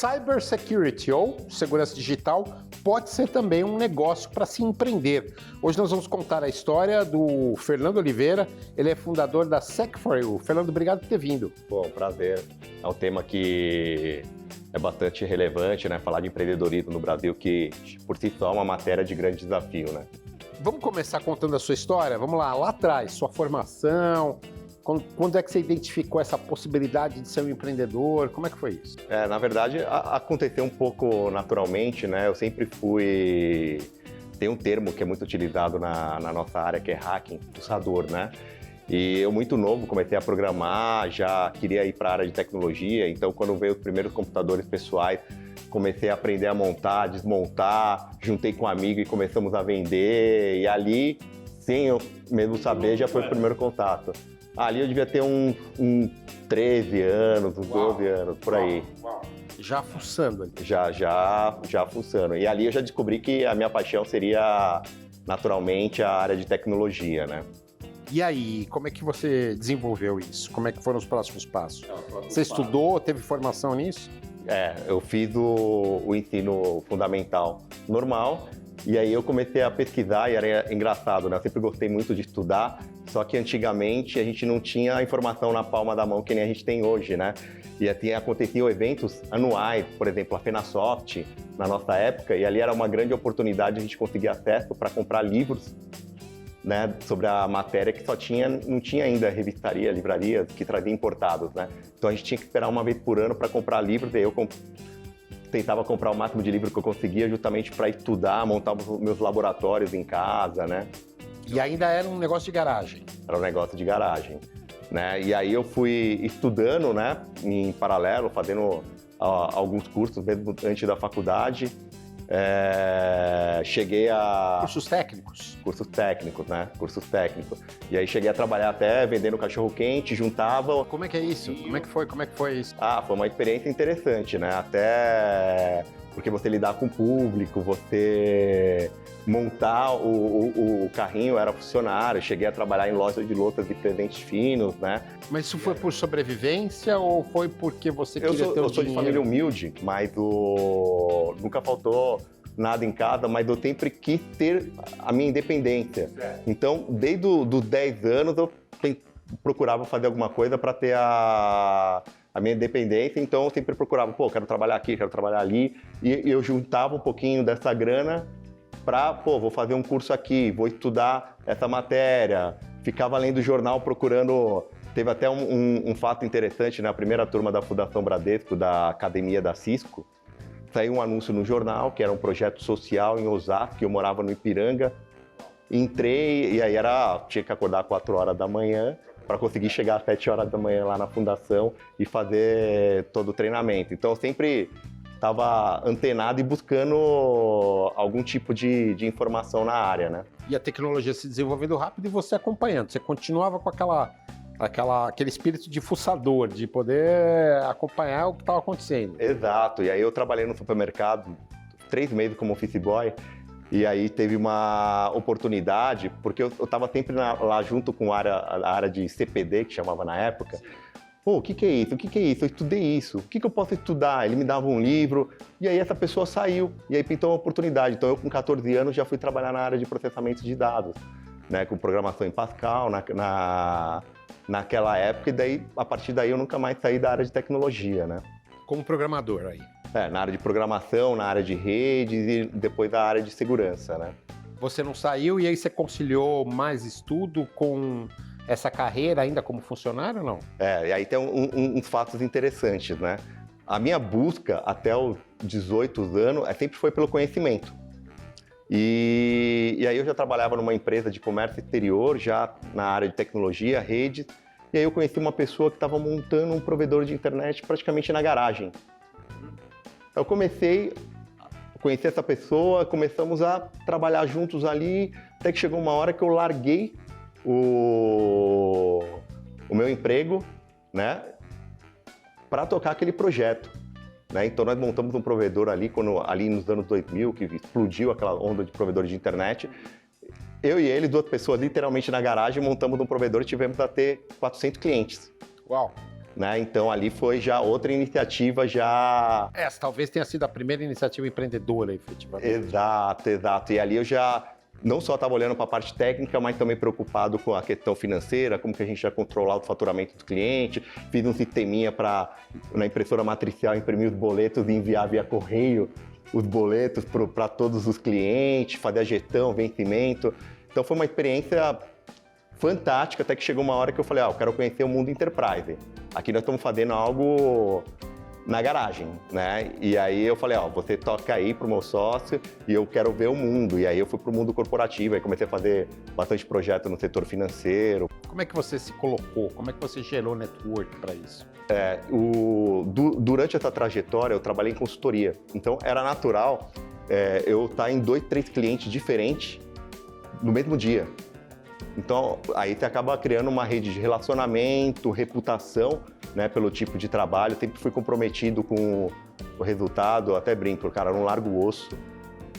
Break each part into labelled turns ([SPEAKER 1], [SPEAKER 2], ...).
[SPEAKER 1] Cybersecurity ou segurança digital pode ser também um negócio para se empreender. Hoje nós vamos contar a história do Fernando Oliveira, ele é fundador da Sec4U. Fernando, obrigado por ter vindo.
[SPEAKER 2] Bom, prazer. É um tema que é bastante relevante, né? Falar de empreendedorismo no Brasil, que por si só é uma matéria de grande desafio, né?
[SPEAKER 1] Vamos começar contando a sua história? Vamos lá atrás, sua formação. Quando é que você identificou essa possibilidade de ser um empreendedor? Como é que foi isso?
[SPEAKER 2] Na verdade, aconteceu um pouco naturalmente, né? Eu sempre fui... Tem um termo que é muito utilizado na nossa área, que é hacking, fuçador, né? E eu, muito novo, comecei a programar, já queria ir para a área de tecnologia, então quando veio os primeiros computadores pessoais, comecei a aprender a montar, desmontar, juntei com um amigo e começamos a vender, e ali, sem eu mesmo saber, já foi o primeiro contato. Ali eu devia ter uns 13 anos, uns 12 anos, por aí.
[SPEAKER 1] Já fuçando ali.
[SPEAKER 2] Já fuçando. E ali eu já descobri que a minha paixão seria, naturalmente, a área de tecnologia, né?
[SPEAKER 1] E aí, como é que você desenvolveu isso? Como é que foram os próximos passos? Você estudou, teve formação nisso?
[SPEAKER 2] Eu fiz o ensino fundamental normal, e aí eu comecei a pesquisar, e era engraçado, né? Eu sempre gostei muito de estudar, só que antigamente a gente não tinha a informação na palma da mão que nem a gente tem hoje, né? E assim, aconteciam eventos anuais, por exemplo, a FenaSoft, na nossa época, e ali era uma grande oportunidade a gente conseguir acesso para comprar livros, né, sobre a matéria que não tinha ainda revistaria, livrarias que traziam importados, né? Então a gente tinha que esperar uma vez por ano para comprar livros, e eu tentava comprar o máximo de livros que eu conseguia justamente para estudar, montar os meus laboratórios em casa, né?
[SPEAKER 1] E ainda era um negócio de garagem?
[SPEAKER 2] Era um negócio de garagem, né? E aí eu fui estudando, né, em paralelo, fazendo alguns cursos mesmo antes da faculdade. Cheguei a...
[SPEAKER 1] Cursos técnicos?
[SPEAKER 2] Cursos técnicos, né? Cursos técnicos. E aí cheguei a trabalhar até vendendo cachorro-quente, juntava...
[SPEAKER 1] Como é que é isso? Como é que foi isso?
[SPEAKER 2] Foi uma experiência interessante, né? Até porque você lidar com o público, você montar o carrinho, era funcionário, cheguei a trabalhar em loja de louças de presentes finos, né?
[SPEAKER 1] Mas isso foi por sobrevivência ou foi porque você queria ter o dinheiro?
[SPEAKER 2] Eu sou de família humilde, mas nunca faltou nada em casa, mas eu sempre quis ter a minha independência. Então, desde os 10 anos, eu procurava fazer alguma coisa para ter a minha independência, então eu sempre procurava, quero trabalhar aqui, quero trabalhar ali, e eu juntava um pouquinho dessa grana para, vou fazer um curso aqui, vou estudar essa matéria, ficava lendo jornal procurando... Teve até um fato interessante, na primeira turma da Fundação Bradesco, da Academia da Cisco, saiu um anúncio no jornal, que era um projeto social em Osasco, que eu morava no Ipiranga, entrei, e aí tinha que acordar às 4 horas da manhã, para conseguir chegar às 7 horas da manhã lá na fundação e fazer todo o treinamento. Então eu sempre estava antenado e buscando algum tipo de informação na área, né?
[SPEAKER 1] E a tecnologia se desenvolvendo rápido e você acompanhando. Você continuava com aquele espírito de fuçador, de poder acompanhar o que estava acontecendo.
[SPEAKER 2] Exato. E aí eu trabalhei no supermercado 3 meses como office boy. E aí teve uma oportunidade, porque eu estava sempre lá junto com a área de CPD, que chamava na época. O que é isso? O que é isso? Eu estudei isso. O que eu posso estudar? Ele me dava um livro, e aí essa pessoa saiu, e aí pintou uma oportunidade. Então eu, com 14 anos, já fui trabalhar na área de processamento de dados, né, com programação em Pascal, naquela época, e daí, a partir daí eu nunca mais saí da área de tecnologia, né?
[SPEAKER 1] Como programador aí?
[SPEAKER 2] Na área de programação, na área de redes e depois da área de segurança, né?
[SPEAKER 1] Você não saiu e aí você conciliou mais estudo com essa carreira ainda como funcionário ou não?
[SPEAKER 2] E aí tem uns fatos interessantes, né? A minha busca até os 18 anos sempre foi pelo conhecimento. E aí eu já trabalhava numa empresa de comércio exterior, já na área de tecnologia, redes, e aí eu conheci uma pessoa que estava montando um provedor de internet praticamente na garagem. Eu comecei a conhecer essa pessoa, começamos a trabalhar juntos ali, até que chegou uma hora que eu larguei o meu emprego, né, para tocar aquele projeto, né? Então nós montamos um provedor ali, ali nos anos 2000, que explodiu aquela onda de provedor de internet. Eu e ele, 2 pessoas literalmente na garagem, montamos um provedor e tivemos a ter 400 clientes.
[SPEAKER 1] Uau!
[SPEAKER 2] né? Então ali foi já outra iniciativa já...
[SPEAKER 1] Essa talvez tenha sido a primeira iniciativa empreendedora, efetivamente.
[SPEAKER 2] Exato, exato. E ali eu já não só estava olhando para a parte técnica, mas também preocupado com a questão financeira, como que a gente ia controlar o faturamento do cliente. Fiz um sisteminha para, na impressora matricial, imprimir os boletos e enviar via correio os boletos para todos os clientes, fazer a gestão, vencimento. Então foi uma experiência fantástica, até que chegou uma hora que eu falei, eu quero conhecer o mundo enterprise. Aqui nós estamos fazendo algo na garagem, né? E aí eu falei, você toca aí pro meu sócio e eu quero ver o mundo. E aí eu fui pro mundo corporativo, aí comecei a fazer bastante projeto no setor financeiro.
[SPEAKER 1] Como é que você se colocou? Como é que você gerou network para isso?
[SPEAKER 2] Durante essa trajetória eu trabalhei em consultoria, então era natural eu estar em 2, 3 clientes diferentes no mesmo dia. Então, aí você acaba criando uma rede de relacionamento, reputação, né, pelo tipo de trabalho. Sempre fui comprometido com o resultado, até brinco, cara, eu não largo o osso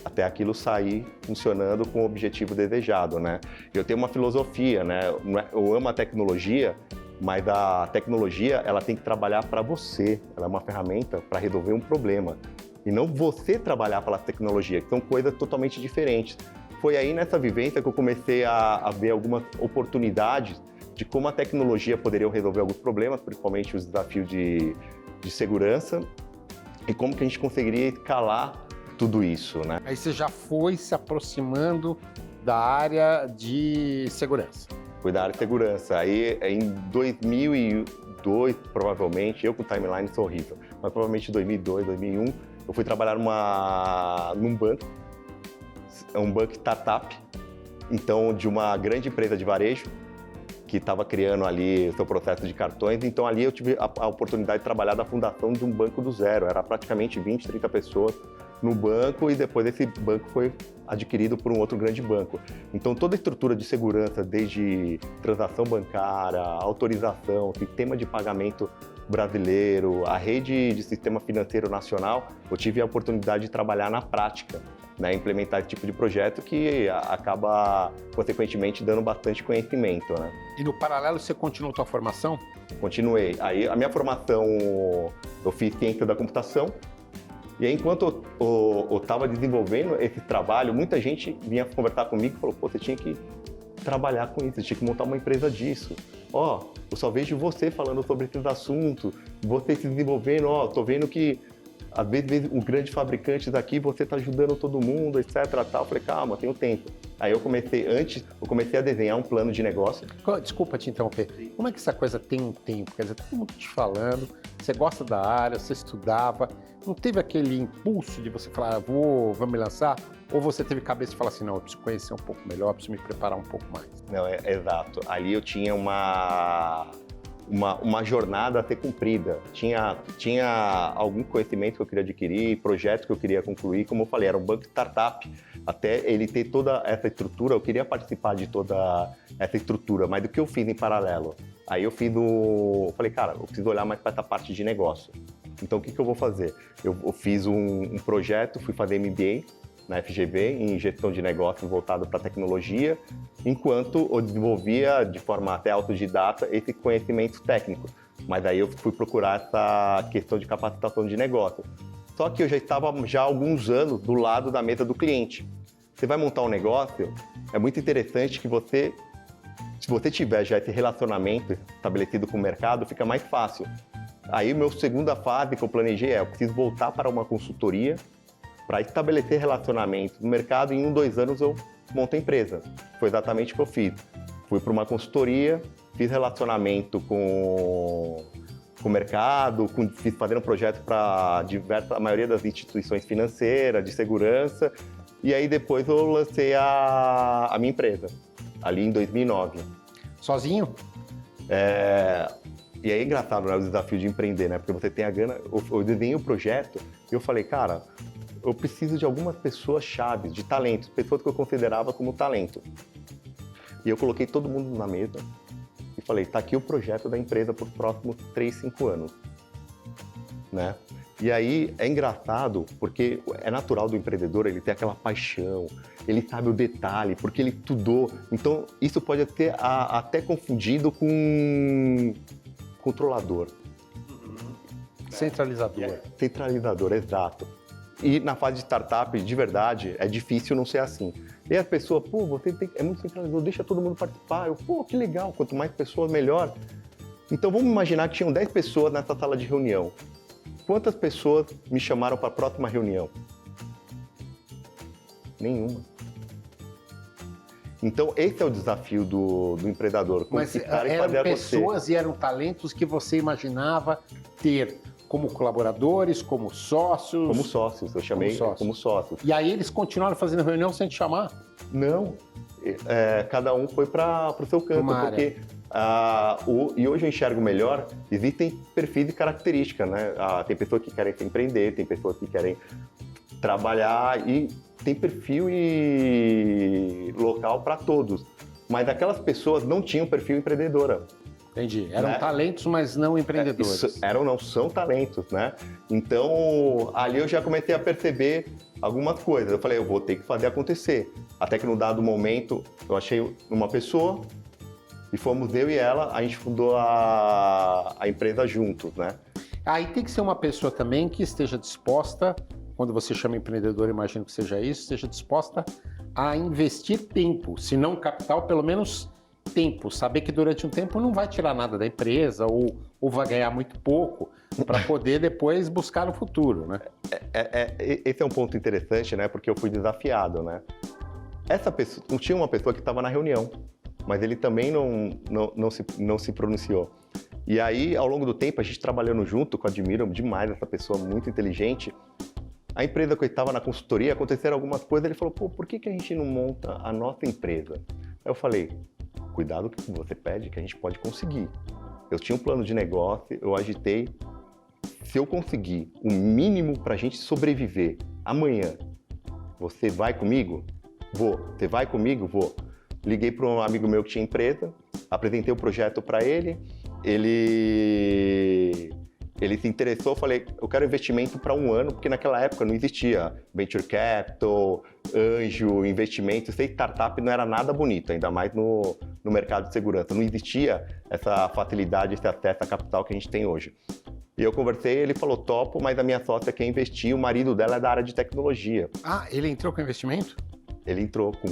[SPEAKER 2] até aquilo sair funcionando com o objetivo desejado, né? Eu tenho uma filosofia, né? Eu amo a tecnologia, mas a tecnologia, ela tem que trabalhar para você. Ela é uma ferramenta para resolver um problema. E não você trabalhar pela tecnologia, que são coisas totalmente diferentes. Foi aí nessa vivência que eu comecei a ver algumas oportunidades de como a tecnologia poderia resolver alguns problemas, principalmente os desafios de segurança, e como que a gente conseguiria escalar tudo isso, né?
[SPEAKER 1] Aí você já foi se aproximando da área de segurança.
[SPEAKER 2] Fui da área de segurança. Aí em 2002, provavelmente, eu com timeline sou horrível, mas provavelmente em 2002, 2001, eu fui trabalhar num banco. É um banco startup, então de uma grande empresa de varejo que estava criando ali o seu processo de cartões. Então ali eu tive a oportunidade de trabalhar na fundação de um banco do zero. Era praticamente 20, 30 pessoas no banco e depois esse banco foi adquirido por um outro grande banco. Então toda a estrutura de segurança, desde transação bancária, autorização, sistema de pagamento brasileiro, a rede de sistema financeiro nacional, eu tive a oportunidade de trabalhar na prática, né, implementar esse tipo de projeto que acaba, consequentemente, dando bastante conhecimento, né?
[SPEAKER 1] E no paralelo, você continuou sua formação?
[SPEAKER 2] Continuei. Aí, a minha formação, eu fiz ciência da computação, e aí, enquanto eu estava desenvolvendo esse trabalho, muita gente vinha conversar comigo e falou, você tinha que trabalhar com isso, você tinha que montar uma empresa disso. Eu só vejo você falando sobre esses assuntos, você se desenvolvendo, tô vendo que às vezes o grande fabricante daqui, você está ajudando todo mundo, etc. Tal. Eu falei, calma, tenho tempo. Aí eu comecei a desenhar um plano de negócio.
[SPEAKER 1] Desculpa te interromper. Como é que essa coisa tem um tempo? Quer dizer, todo mundo te falando, você gosta da área, você estudava, não teve aquele impulso de você falar, vamos me lançar? Ou você teve cabeça de falar assim, não, eu preciso conhecer um pouco melhor, preciso me preparar um pouco mais?
[SPEAKER 2] Não, exato. Ali eu tinha uma jornada a ser cumprida. Tinha algum conhecimento que eu queria adquirir, projetos que eu queria concluir. Como eu falei, era um banco startup. Até ele ter toda essa estrutura, eu queria participar de toda essa estrutura. Mas do que eu fiz em paralelo? Aí eu falei, cara, eu preciso olhar mais para essa parte de negócio. Então, o que eu vou fazer? Eu fiz um projeto, fui fazer MBA na FGV, em gestão de negócios voltado para tecnologia, enquanto eu desenvolvia de forma até autodidata esse conhecimento técnico. Mas aí eu fui procurar essa questão de capacitação de negócio. Só que eu já estava há alguns anos do lado da mesa do cliente. Você vai montar um negócio, é muito interessante que se você tiver já esse relacionamento estabelecido com o mercado, fica mais fácil. Aí, minha segunda fase que eu planejei eu preciso voltar para uma consultoria para estabelecer relacionamento no mercado e em 1, 2 anos eu monto a empresa. Foi exatamente o que eu fiz. Fui para uma consultoria, fiz relacionamento com o mercado, fiz fazendo projeto para a maioria das instituições financeiras, de segurança, e aí depois eu lancei a minha empresa, ali em 2009.
[SPEAKER 1] Sozinho?
[SPEAKER 2] E aí é engraçado, né, o desafio de empreender, né? Porque você tem a grana. Eu desenhei o projeto e eu falei, cara, eu preciso de algumas pessoas chaves, de talentos, pessoas que eu considerava como talento. E eu coloquei todo mundo na mesa e falei, tá aqui o projeto da empresa para os próximos 3, 5 anos, né? E aí é engraçado, porque é natural do empreendedor, ele ter aquela paixão, ele sabe o detalhe, porque ele estudou. Então, isso pode ser até confundido com controlador.
[SPEAKER 1] Centralizador.
[SPEAKER 2] Centralizador, exato. E na fase de startup, de verdade, é difícil não ser assim. E a pessoa, pô, é muito centralizador, deixa todo mundo participar. Eu, pô, que legal, quanto mais pessoas, melhor. Então vamos imaginar que tinham 10 pessoas nessa sala de reunião. Quantas pessoas me chamaram para a próxima reunião? Nenhuma. Então esse é o desafio do empreendedor.
[SPEAKER 1] Mas eram pessoas e eram talentos que você imaginava ter como colaboradores, como sócios?
[SPEAKER 2] Como sócios, eu chamei como sócios.
[SPEAKER 1] E aí eles continuaram fazendo reunião sem te chamar?
[SPEAKER 2] Não, cada um foi para o seu canto, porque e hoje eu enxergo melhor, existem perfis e características, né? Tem pessoas que querem se empreender, tem pessoas que querem trabalhar e tem perfil e local para todos. Mas aquelas pessoas não tinham perfil empreendedora.
[SPEAKER 1] Entendi. Eram talentos, mas não empreendedores.
[SPEAKER 2] São talentos, né? Então, ali eu já comecei a perceber algumas coisas. Eu falei, eu vou ter que fazer acontecer. Até que no dado momento, eu achei uma pessoa e fomos eu e ela, a gente fundou a empresa juntos, né?
[SPEAKER 1] Aí tem que ser uma pessoa também que esteja disposta, quando você chama empreendedor, imagino que seja isso, esteja disposta a investir tempo, se não capital, pelo menos tempo, saber que durante um tempo não vai tirar nada da empresa ou vai ganhar muito pouco para poder depois buscar no futuro, né?
[SPEAKER 2] Esse é um ponto interessante, né? Porque eu fui desafiado, né? Essa pessoa, tinha uma pessoa que estava na reunião, mas ele também não se pronunciou. E aí, ao longo do tempo, a gente trabalhando junto, que eu admiro demais essa pessoa muito inteligente, a empresa que eu estava na consultoria, aconteceram algumas coisas, ele falou, pô, por que a gente não monta a nossa empresa? Aí eu falei, cuidado com o que você pede, que a gente pode conseguir. Eu tinha um plano de negócio, eu agitei. Se eu conseguir o mínimo para a gente sobreviver amanhã, você vai comigo? Vou. Você vai comigo? Vou. Liguei para um amigo meu que tinha empresa, apresentei o projeto para ele, ele se interessou, falei, eu quero investimento para 1 ano, porque naquela época não existia venture capital, anjo, investimento, ser startup não era nada bonito, ainda mais no mercado de segurança. Não existia essa facilidade, esse acesso a capital que a gente tem hoje. E eu conversei, ele falou, topo, mas a minha sócia quer investir, o marido dela é da área de tecnologia.
[SPEAKER 1] Ah, ele entrou com investimento?
[SPEAKER 2] Ele entrou com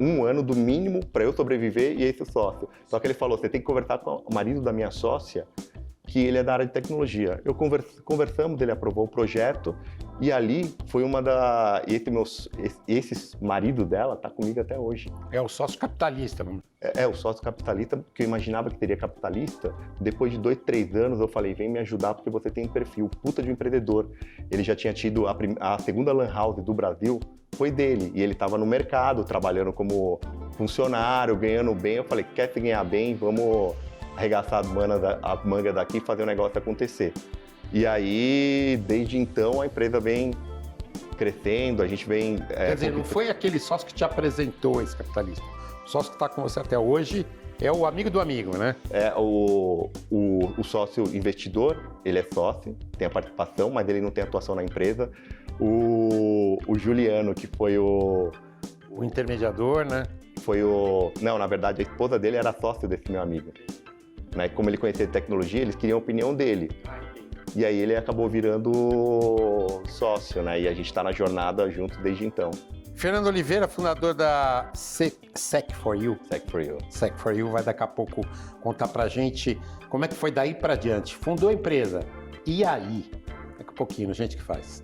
[SPEAKER 2] um ano do mínimo para eu sobreviver e esse sócio. Só que ele falou, você tem que conversar com o marido da minha sócia, que ele é da área de tecnologia. Conversamos, ele aprovou o projeto e ali foi esse marido dela está comigo até hoje.
[SPEAKER 1] É o sócio capitalista.
[SPEAKER 2] O sócio capitalista, que eu imaginava que seria capitalista. Depois de 2, 3 anos eu falei, vem me ajudar porque você tem um perfil, puta de um empreendedor. Ele já tinha tido a segunda lan house do Brasil, foi dele. E ele estava no mercado, trabalhando como funcionário, ganhando bem. Eu falei, quer se ganhar bem, vamos arregaçar a manga daqui e fazer o negócio acontecer. E aí, desde então, a empresa vem crescendo, a gente vem...
[SPEAKER 1] Quer dizer, não foi aquele sócio que te apresentou esse capitalismo. O sócio que está com você até hoje é o amigo do amigo, né?
[SPEAKER 2] O sócio investidor, ele é sócio, tem a participação, mas ele não tem atuação na empresa. O Juliano, que foi o
[SPEAKER 1] intermediador, né?
[SPEAKER 2] Não, na verdade, a esposa dele era sócio desse meu amigo. Né? Como ele conhecia tecnologia, eles queriam a opinião dele. E aí ele acabou virando sócio, né? E a gente está na jornada junto desde então.
[SPEAKER 1] Fernando Oliveira, fundador da Sec4U. Sec4U vai daqui a pouco contar pra gente como é que foi daí pra diante. Fundou a empresa. E aí? Daqui a pouquinho, gente que faz.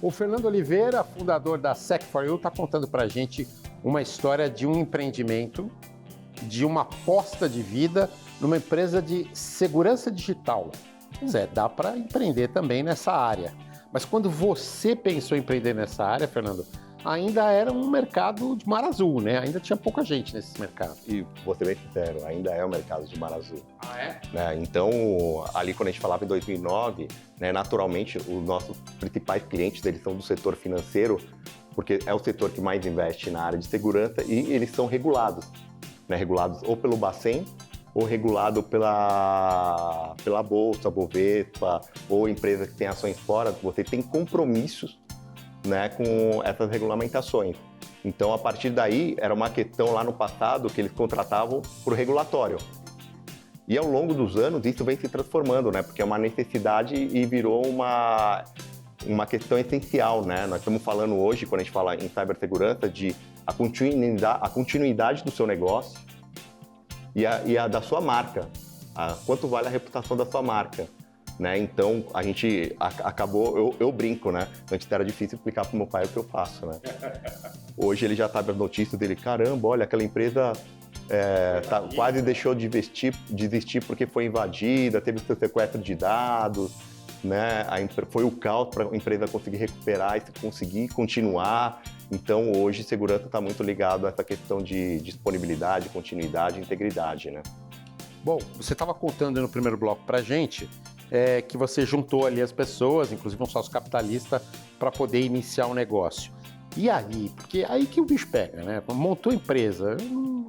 [SPEAKER 1] O Fernando Oliveira, fundador da Sec4U, está contando para a gente uma história de um empreendimento, de uma aposta de vida numa empresa de segurança digital. Pois é, dá para empreender também nessa área. Mas quando você pensou em empreender nessa área, Fernando, ainda era um mercado de mar azul, né? Ainda tinha pouca gente nesse mercado.
[SPEAKER 2] E vou ser bem sincero, ainda é um mercado de mar azul.
[SPEAKER 1] Ah, é?
[SPEAKER 2] Né? Então, ali quando a gente falava em 2009, né, naturalmente, os nossos principais clientes eles são do setor financeiro, porque é o setor que mais investe na área de segurança e eles são regulados. Né? Regulados ou pelo Bacen ou regulado pela Bolsa, Bovespa, ou empresa que tem ações fora, você tem compromissos, né, com essas regulamentações. Então, a partir daí, era uma questão lá no passado que eles contratavam por regulatório. E ao longo dos anos, isso vem se transformando, né, porque é uma necessidade e virou uma questão essencial, né? Nós estamos falando hoje, quando a gente fala em cibersegurança, de a continuidade do seu negócio e a da sua marca. Quanto vale a reputação da sua marca, né? Então, a gente acabou... Eu brinco, né? Antes era difícil explicar para o meu pai o que eu faço, né? Hoje ele já sabe as notícias dele. Caramba, olha, aquela empresa quase deixou de existir porque foi invadida, teve seu sequestro de dados, né? Foi o caos para a empresa conseguir recuperar e conseguir continuar. Então, hoje, segurança está muito ligado a essa questão de disponibilidade, continuidade e integridade, né?
[SPEAKER 1] Bom, você estava contando no primeiro bloco para a gente que você juntou ali as pessoas, inclusive um sócio capitalista, para poder iniciar um negócio. E aí? Porque aí que o bicho pega, né? Montou empresa,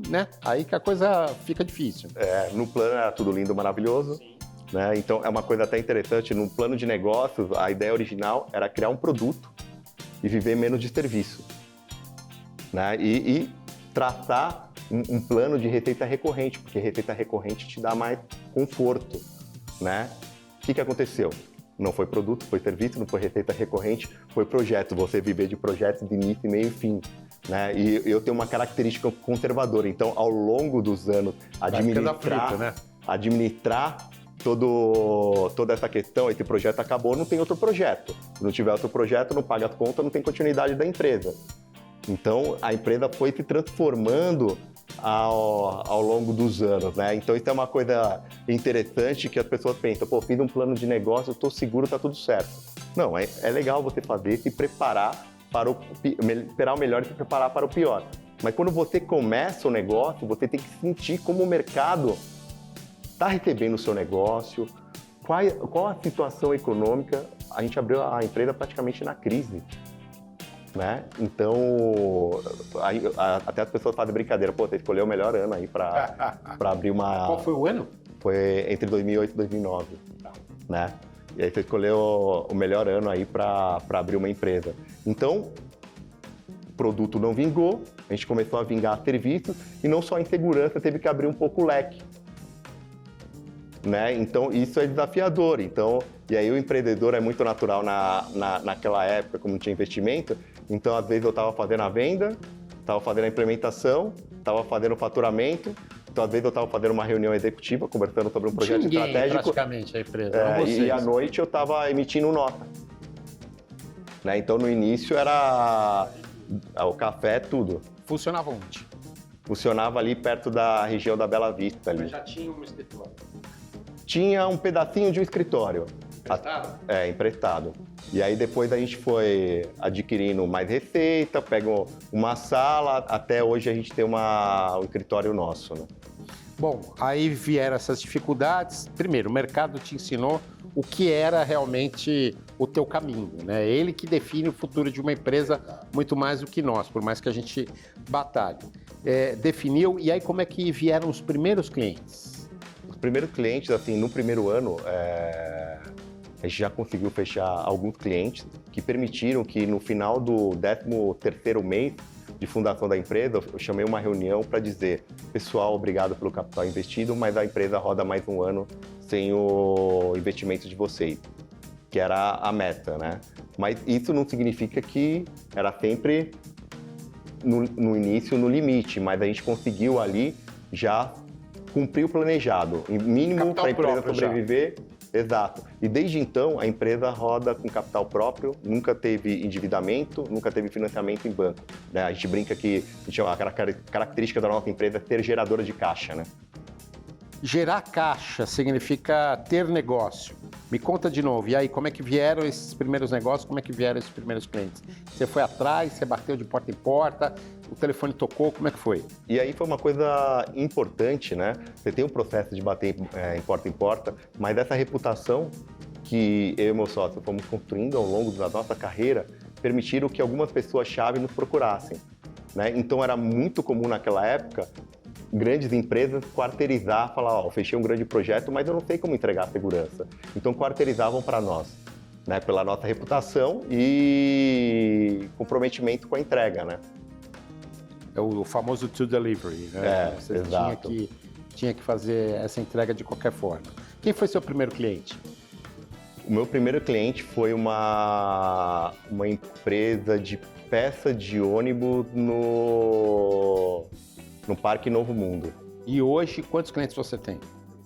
[SPEAKER 1] né? Aí que a coisa fica difícil.
[SPEAKER 2] No plano era tudo lindo, maravilhoso. Sim. Né? Então, é uma coisa até interessante, no plano de negócios, a ideia original era criar um produto e viver menos de serviço, né? E traçar um plano de receita recorrente, porque receita recorrente te dá mais conforto, né? O que aconteceu? Não foi produto, foi serviço, não foi receita recorrente, foi projeto, você viver de projetos de início, meio e fim, né? E eu tenho uma característica conservadora, então, ao longo dos anos, administrar toda essa questão, esse projeto acabou, não tem outro projeto. Se não tiver outro projeto, não paga as contas, não tem continuidade da empresa. Então, a empresa foi se transformando ao longo dos anos, né? Então, isso é uma coisa interessante que as pessoas pensam, pô, fiz um plano de negócio, estou seguro, está tudo certo. Não, é legal você fazer, se preparar para esperar o melhor e se preparar para o pior. Mas quando você começa o negócio, você tem que sentir como o mercado está recebendo o seu negócio, qual a situação econômica. A gente abriu a empresa praticamente na crise, né? Então, até as pessoas fazem brincadeira, pô, você escolheu o melhor ano aí para abrir uma...
[SPEAKER 1] Qual foi o ano?
[SPEAKER 2] Foi entre 2008 e 2009, né? E aí você escolheu o melhor ano aí para abrir uma empresa. Então, o produto não vingou, a gente começou a vingar serviços e não só em segurança, teve que abrir um pouco o leque, né? Então, isso é desafiador. Então, e aí o empreendedor é muito natural naquela época, como não tinha investimento. Então, às vezes eu estava fazendo a venda, estava fazendo a implementação, estava fazendo o faturamento. Então, às vezes eu estava fazendo uma reunião executiva, conversando sobre um projeto estratégico.
[SPEAKER 1] Praticamente, a empresa.
[SPEAKER 2] E à noite eu estava emitindo nota, né? Então, no início era o café, tudo.
[SPEAKER 1] Funcionava onde?
[SPEAKER 2] Funcionava ali perto da região da Bela Vista. Ali.
[SPEAKER 1] Mas já tinha um escritório?
[SPEAKER 2] Tinha um pedacinho de um escritório.
[SPEAKER 1] Emprestado?
[SPEAKER 2] Emprestado. E aí depois a gente foi adquirindo mais receita, pegou uma sala, até hoje a gente tem um escritório nosso, né?
[SPEAKER 1] Bom, aí vieram essas dificuldades. Primeiro, o mercado te ensinou o que era realmente o teu caminho, né? Ele que define o futuro de uma empresa muito mais do que nós, por mais que a gente batalhe. Definiu, e aí como é que vieram os primeiros clientes?
[SPEAKER 2] Os primeiros clientes, assim, no primeiro ano, a gente já conseguiu fechar alguns clientes que permitiram que no final do 13º mês de fundação da empresa, eu chamei uma reunião para dizer, pessoal, obrigado pelo capital investido, mas a empresa roda mais um ano sem o investimento de vocês, que era a meta, né? Mas isso não significa que era sempre no início, no limite, mas a gente conseguiu ali já cumprir o planejado, mínimo para a empresa sobreviver. Já. Exato. E desde então, a empresa roda com capital próprio, nunca teve endividamento, nunca teve financiamento em banco, né? A gente brinca que a característica da nossa empresa é ser geradora de caixa, né?
[SPEAKER 1] Gerar caixa significa ter negócio. Me conta de novo, e aí, como é que vieram esses primeiros negócios, como é que vieram esses primeiros clientes? Você foi atrás, você bateu de porta em porta, o telefone tocou, como é que foi?
[SPEAKER 2] E aí foi uma coisa importante, né? Você tem um processo de bater em porta, mas essa reputação que eu e meu sócio fomos construindo ao longo da nossa carreira permitiram que algumas pessoas-chave nos procurassem, né? Então era muito comum naquela época grandes empresas quarteirizar, falar, ó, fechei um grande projeto, mas eu não sei como entregar a segurança. Então quarteirizavam para nós, né, pela nossa reputação e comprometimento com a entrega, né?
[SPEAKER 1] É o famoso to delivery, né? Você
[SPEAKER 2] exato.
[SPEAKER 1] tinha que fazer essa entrega de qualquer forma. Quem foi seu primeiro cliente?
[SPEAKER 2] O meu primeiro cliente foi uma empresa de peça de ônibus no Parque Novo Mundo.
[SPEAKER 1] E hoje, quantos clientes você tem?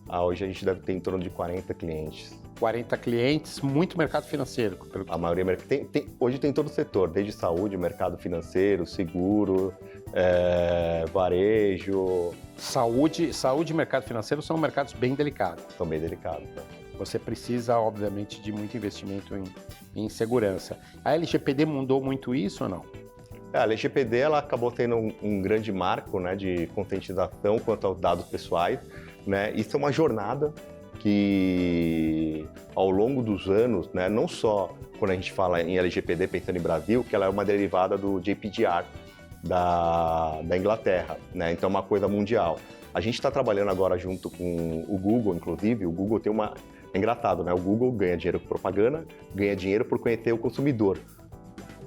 [SPEAKER 2] Hoje a gente deve ter em torno de 40 clientes.
[SPEAKER 1] 40 clientes, muito mercado financeiro.
[SPEAKER 2] A maioria hoje tem todo o setor, desde saúde, mercado financeiro, seguro, varejo.
[SPEAKER 1] Saúde e mercado financeiro são mercados bem delicados.
[SPEAKER 2] São bem delicados, né?
[SPEAKER 1] Você precisa, obviamente, de muito investimento em segurança. A LGPD mudou muito isso ou não?
[SPEAKER 2] A LGPD ela acabou tendo um grande marco, né, de conscientização quanto aos dados pessoais, né? Isso é uma jornada que, ao longo dos anos, né, não só quando a gente fala em LGPD pensando em Brasil, que ela é uma derivada do GDPR da Inglaterra, né? Então é uma coisa mundial. A gente está trabalhando agora junto com o Google, inclusive. O Google tem uma... É engraçado, né? O Google ganha dinheiro por propaganda, ganha dinheiro por conhecer o consumidor.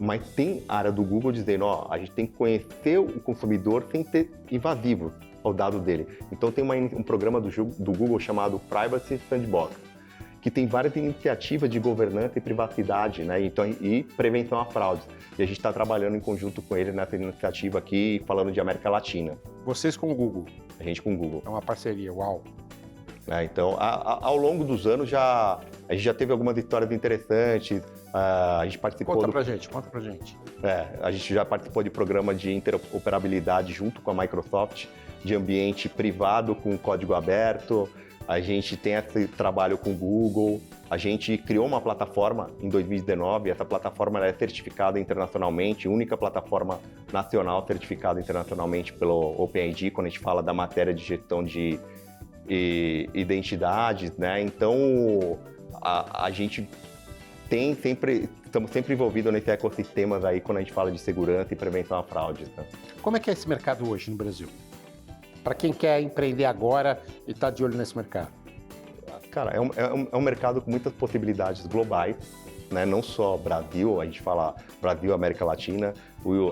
[SPEAKER 2] Mas tem área do Google dizendo, ó, a gente tem que conhecer o consumidor sem ser invasivo ao dado dele. Então tem um programa do Google chamado Privacy Sandbox, que tem várias iniciativas de governança e privacidade, né? Então, e prevenção a fraudes. E a gente está trabalhando em conjunto com ele nessa iniciativa aqui, falando de América Latina.
[SPEAKER 1] Vocês com o Google?
[SPEAKER 2] A gente com o Google.
[SPEAKER 1] É uma parceria, uau!
[SPEAKER 2] Então, ao longo dos anos, a gente já teve algumas histórias interessantes. A gente participou...
[SPEAKER 1] Conta pra gente.
[SPEAKER 2] A gente já participou de programa de interoperabilidade junto com a Microsoft, de ambiente privado com código aberto. A gente tem esse trabalho com o Google. A gente criou uma plataforma em 2019. Essa plataforma é certificada internacionalmente, única plataforma nacional certificada internacionalmente pelo OpenID, quando a gente fala da matéria de gestão de identidades, né? Então, a gente estamos sempre envolvidos nesse ecossistema aí quando a gente fala de segurança e prevenção a fraudes, né?
[SPEAKER 1] Como é que é esse mercado hoje no Brasil? Para quem quer empreender agora e está de olho nesse mercado?
[SPEAKER 2] Cara, é um mercado com muitas possibilidades globais, né? Não só Brasil, a gente fala Brasil, América Latina.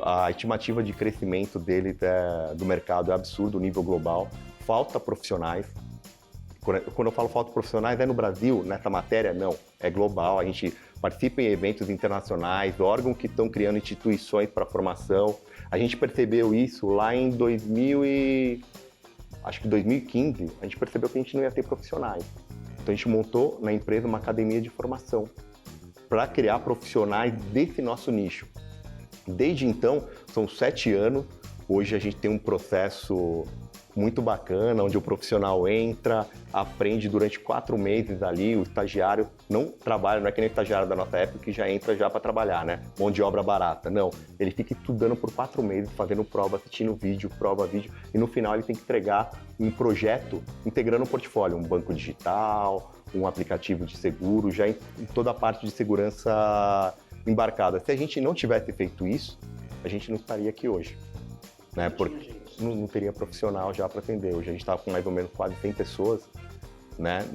[SPEAKER 2] A estimativa de crescimento dele do mercado é absurdo, nível global. Falta profissionais. Quando eu falo falta profissionais, é no Brasil, nessa matéria? Não, é global. A gente participa em eventos internacionais, órgãos que estão criando instituições para formação. A gente percebeu isso lá em 2015, a gente percebeu que a gente não ia ter profissionais. Então a gente montou na empresa uma academia de formação para criar profissionais desse nosso nicho. Desde então, são 7 anos, hoje a gente tem um processo muito bacana, onde o profissional entra, aprende durante 4 meses ali, o estagiário não trabalha, não é que nem o estagiário da nossa época que já entra já para trabalhar, né? Mão de obra barata, não. Ele fica estudando por 4 meses, fazendo prova, assistindo vídeo, e no final ele tem que entregar um projeto integrando o portfólio, um banco digital, um aplicativo de seguro, já em toda a parte de segurança embarcada. Se a gente não tivesse feito isso, a gente não estaria aqui hoje, né? Porque não teria profissional já para atender. Hoje a gente está com mais ou menos quase 100 pessoas, né,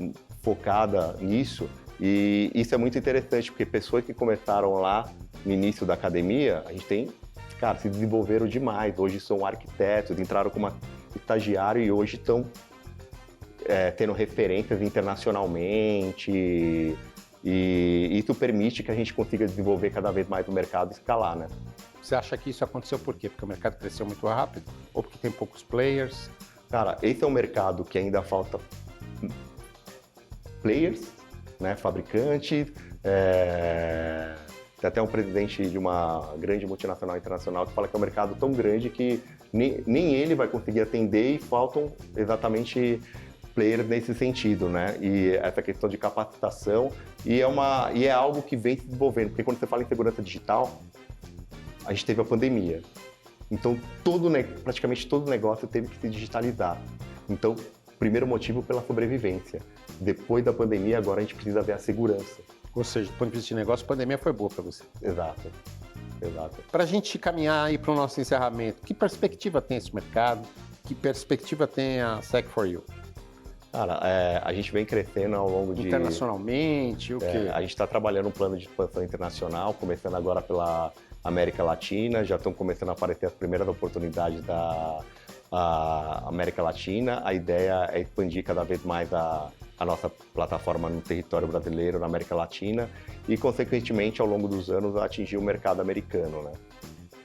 [SPEAKER 2] focada nisso. E isso é muito interessante, porque pessoas que começaram lá no início da academia, a gente tem, cara, se desenvolveram demais. Hoje são arquitetos, entraram como estagiário e hoje estão tendo referências internacionalmente. E isso permite que a gente consiga desenvolver cada vez mais o mercado e escalar, né?
[SPEAKER 1] Você acha que isso aconteceu por quê? Porque o mercado cresceu muito rápido? Ou porque tem poucos players?
[SPEAKER 2] Cara, esse é um mercado que ainda falta players, né, fabricantes. Tem até um presidente de uma grande multinacional internacional que fala que é um mercado tão grande que nem ele vai conseguir atender e faltam exatamente players nesse sentido, né? E essa questão de capacitação e é algo que vem se desenvolvendo, porque quando você fala em segurança digital, a gente teve a pandemia. Então, praticamente todo negócio teve que se digitalizar. Então, primeiro motivo pela sobrevivência. Depois da pandemia, agora a gente precisa ver a segurança.
[SPEAKER 1] Ou seja, do ponto de vista de negócio, a pandemia foi boa para você.
[SPEAKER 2] Exato. Exato.
[SPEAKER 1] Para a gente caminhar aí para o nosso encerramento, que perspectiva tem esse mercado? que perspectiva tem a Sec4U?
[SPEAKER 2] Cara, a gente vem crescendo ao longo de...
[SPEAKER 1] Internacionalmente, o quê?
[SPEAKER 2] A gente está trabalhando um plano de expansão internacional, começando agora pela América Latina, já estão começando a aparecer as primeiras oportunidades da América Latina. A ideia é expandir cada vez mais a nossa plataforma no território brasileiro, na América Latina, e, consequentemente, ao longo dos anos, atingir o mercado americano, né?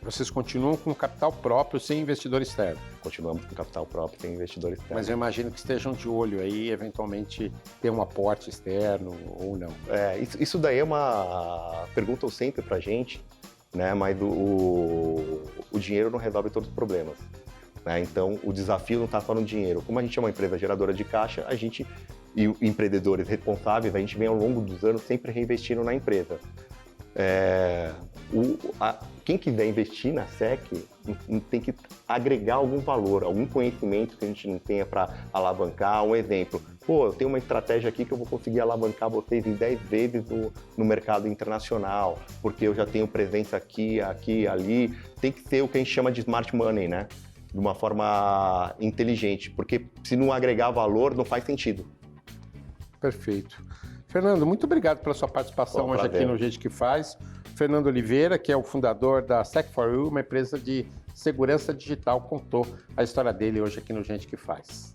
[SPEAKER 1] Vocês continuam com capital próprio, sem investidor externo?
[SPEAKER 2] Continuamos com capital próprio, sem investidor externo.
[SPEAKER 1] Mas eu imagino que estejam de olho aí, eventualmente, ter um aporte externo ou não.
[SPEAKER 2] Isso daí é uma pergunta sempre pra gente, né? Mas o dinheiro não resolve todos os problemas, né? Então, o desafio não está só no dinheiro. Como a gente é uma empresa geradora de caixa, a gente, e empreendedores responsáveis, a gente vem ao longo dos anos sempre reinvestindo na empresa. Quem quiser investir na SEC tem que agregar algum valor, algum conhecimento que a gente não tenha para alavancar. Um exemplo, eu tenho uma estratégia aqui que eu vou conseguir alavancar vocês em 10 vezes no mercado internacional, porque eu já tenho presença aqui, ali. Tem que ser o que a gente chama de smart money, né? De uma forma inteligente, porque se não agregar valor, não faz sentido.
[SPEAKER 1] Perfeito. Fernando, muito obrigado pela sua participação hoje aqui no Gente que Faz. Fernando Oliveira, que é o fundador da Sec4U, uma empresa de segurança digital, contou a história dele hoje aqui no Gente que Faz.